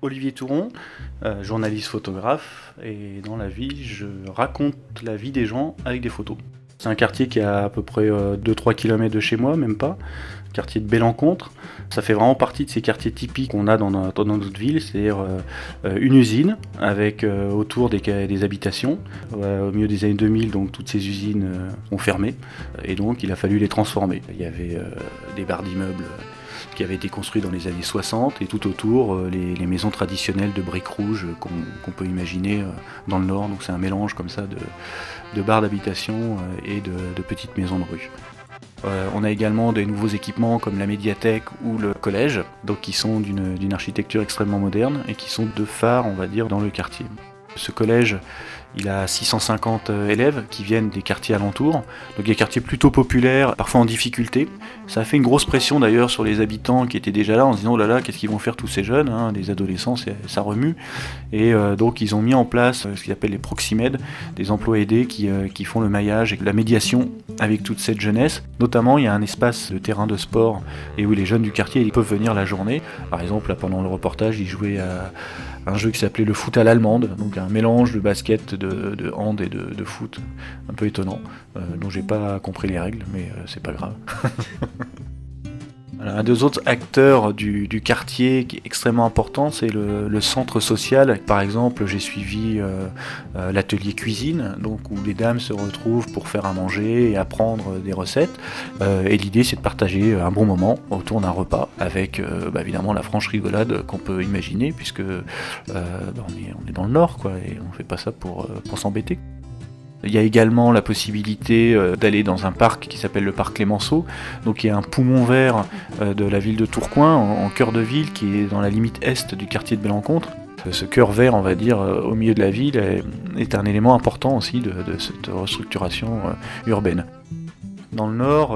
Olivier Touron, journaliste photographe, et dans la vie, je raconte la vie des gens avec des photos. C'est un quartier qui est à peu près 2-3 km de chez moi, même pas. Quartier de Belle-Encontre. Ça fait vraiment partie de ces quartiers typiques qu'on a dans notre ville, c'est-à-dire une usine avec autour des habitations. Au milieu des années 2000, donc toutes ces usines ont fermé et donc il a fallu les transformer. Il y avait des barres d'immeubles qui avaient été construits dans les années 60 et tout autour les maisons traditionnelles de briques rouges qu'on peut imaginer dans le Nord. Donc c'est un mélange comme ça de barres d'habitation et de petites maisons de rue. On a également des nouveaux équipements comme la médiathèque ou le collège, donc qui sont d'une architecture extrêmement moderne et qui sont deux phares, on va dire, dans le quartier. Ce collège, il a 650 élèves qui viennent des quartiers alentours, donc des quartiers plutôt populaires, parfois en difficulté. Ça a fait une grosse pression d'ailleurs sur les habitants qui étaient déjà là en se disant oh là là, qu'est-ce qu'ils vont faire tous ces jeunes, hein, les adolescents, ça remue. Et donc ils ont mis en place ce qu'ils appellent les proximèdes, des emplois aidés qui font le maillage et la médiation avec toute cette jeunesse. Notamment, il y a un espace de terrain de sport et où les jeunes du quartier ils peuvent venir la journée. Par exemple, là, pendant le reportage, ils jouaient à un jeu qui s'appelait le foot à l'allemande, donc un mélange de basket, de hand et de foot, un peu étonnant, dont j'ai pas compris les règles, mais c'est pas grave. Un des autres acteurs du quartier qui est extrêmement important, c'est le centre social. Par exemple, j'ai suivi l'atelier cuisine, donc où les dames se retrouvent pour faire à manger et apprendre des recettes. Et l'idée, c'est de partager un bon moment autour d'un repas avec évidemment la franche rigolade qu'on peut imaginer, puisque on est dans le Nord, quoi, et on fait pas ça pour s'embêter. Il y a également la possibilité d'aller dans un parc qui s'appelle le parc Clémenceau, donc qui est un poumon vert de la ville de Tourcoing, en cœur de ville, qui est dans la limite est du quartier de Belle-Encontre. Ce cœur vert, on va dire, au milieu de la ville, est un élément important aussi de cette restructuration urbaine. Dans le Nord,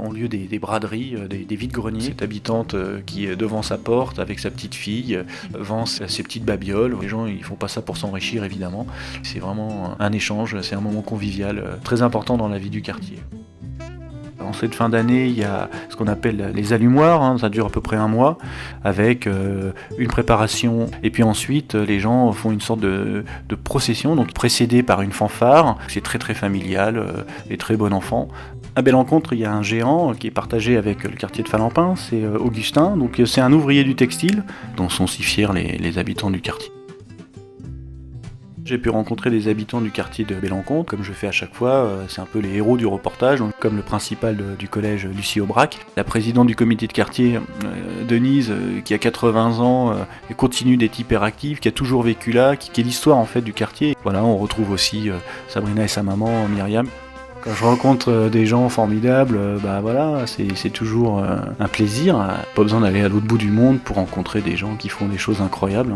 ont lieu des braderies, des vides-greniers. Cette habitante qui est devant sa porte avec sa petite fille vend ses petites babioles. Les gens ils font pas ça pour s'enrichir évidemment. C'est vraiment un échange, c'est un moment convivial très important dans la vie du quartier. En cette fin d'année, il y a ce qu'on appelle les allumoirs, ça dure à peu près un mois, avec une préparation. Et puis ensuite, les gens font une sorte de procession, donc précédée par une fanfare. C'est très très familial et très bon enfant. À Belle-Encontre, il y a un géant qui est partagé avec le quartier de Falampin, c'est Augustin, donc c'est un ouvrier du textile, dont sont si fiers les habitants du quartier. J'ai pu rencontrer des habitants du quartier de Belle-Encontre, comme je fais à chaque fois, c'est un peu les héros du reportage, donc comme le principal du collège Lucie Aubrac, la présidente du comité de quartier Denise, qui a 80 ans et continue d'être hyper active, qui a toujours vécu là, qui est l'histoire en fait du quartier. Voilà, on retrouve aussi Sabrina et sa maman Myriam. Quand je rencontre des gens formidables, c'est toujours un plaisir. Pas besoin d'aller à l'autre bout du monde pour rencontrer des gens qui font des choses incroyables.